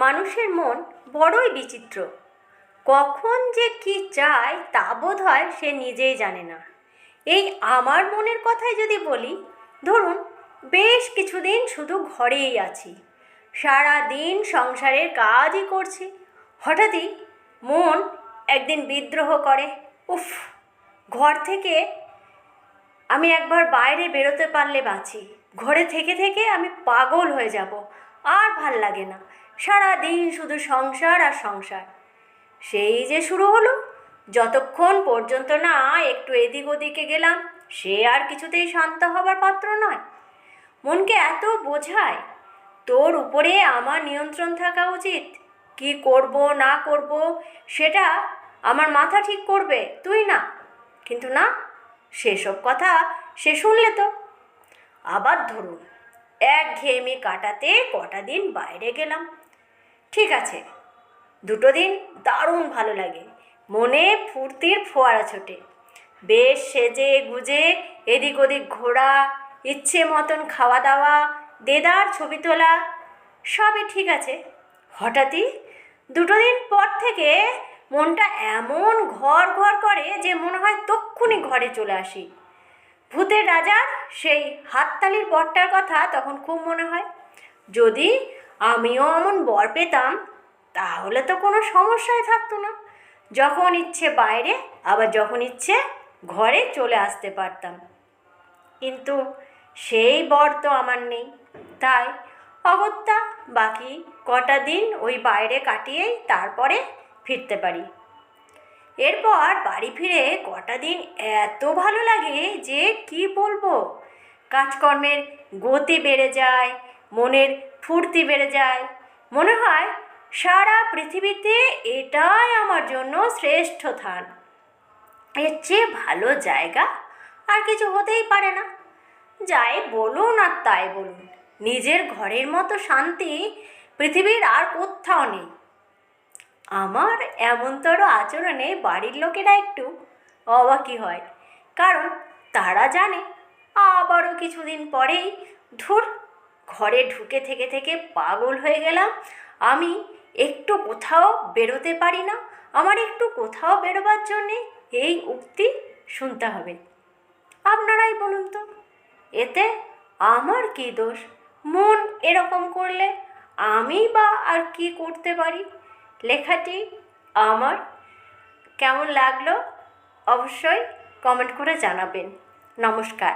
মানুষের মন বড়ই বিচিত্র। কখন যে কি চায় তা বোধ হয় সে নিজেই জানে না। এই আমার মনের কথাই যদি বলি, ধরুন বেশ কিছুদিন শুধু ঘরেই আছি, সারা দিন সংসারের কাজই করছি। হঠাৎই মন একদিন বিদ্রোহ করে, উফ, ঘর থেকে আমি একবার বাইরে বেরোতে পারলে বাঁচি। ঘরে থেকে থেকে আমি পাগল হয়ে যাব, আর ভাল লাগে না। সারা দিন শুধু সংসার আর সংসার। সেই যে শুরু হলো, যতক্ষণ পর্যন্ত না একটু এদিক ওদিকে গেলাম, সে আর কিছুতেই শান্ত হবার পাত্র নয়। মনকে এত বোঝায়, তোর উপরে আমার নিয়ন্ত্রণ থাকা উচিত, কি করব না করব সেটা আমার মাথা ঠিক করবে, তুই না। কিন্তু না, সেসব কথা সে শুনলে তো। আবার ধরুন একঘেয়েমি কাটাতে কটা দিন বাইরে গেলাম, ঠিক আছে, দুটো দিন দারুণ ভালো লাগে, মনে ফুর্তির ফোয়ারা ছোটে, বেশ সেজে গুজে এদিক ওদিক ঘোরা, ইচ্ছে মতন খাওয়া দাওয়া, দেদার ছবি তোলা, সবই ঠিক আছে। হঠাৎই দুটো দিন পর থেকে মনটা এমন ঘর ঘর করে যে মনে হয় তক্ষুনি ঘরে চলে আসি। ভূতের রাজার সেই হাততালির বরটার কথা তখন খুব মনে হয়। যদি আমিও এমন বর পেতাম তাহলে তো কোনো সমস্যাই থাকতো না। যখন ইচ্ছে বাইরে, আবার যখন ইচ্ছে ঘরে চলে আসতে পারতাম। কিন্তু সেই বর তো আমার নেই, তাই অগত্যা বাকি কটা দিন ওই বাইরে কাটিয়েই তারপরে ফিরতে পারি। এরপর বাড়ি ফিরে কটা দিন এত ভালো লাগে যে কি বলবো। কাজকর্মের গতি বেড়ে যায়, মনের ফুর্তি বেড়ে যায়, মনে হয় সারা পৃথিবীতে এটাই আমার জন্য শ্রেষ্ঠ স্থান। এর চেয়ে ভালো জায়গা আর কিছু হতেই পারে না। যাই বলুন আর তাই বলুন, নিজের ঘরের মতো শান্তি পৃথিবীর আর কোথাও নেই। আমার এমনতর আচরণে বাড়ির লোকেরা একটু অবাকই হয়, কারণ তারা জানে আবারও কিছুদিন পরেই ধুর, ঘরে ঢুকে থেকে থেকে পাগল হয়ে গেলাম, আমি একটু কোথাও বেরোতে পারি না, আমার একটু কোথাও বেরোবার জন্যে এই উক্তি শুনতে হবে। আপনারাই বলুন তো, এতে আমার কী দোষ? মন এরকম করলে আমি বা আর কি করতে পারি? লেখাটি আমার কেমন লাগলো অবশ্যই কমেন্ট করে জানাবেন। নমস্কার।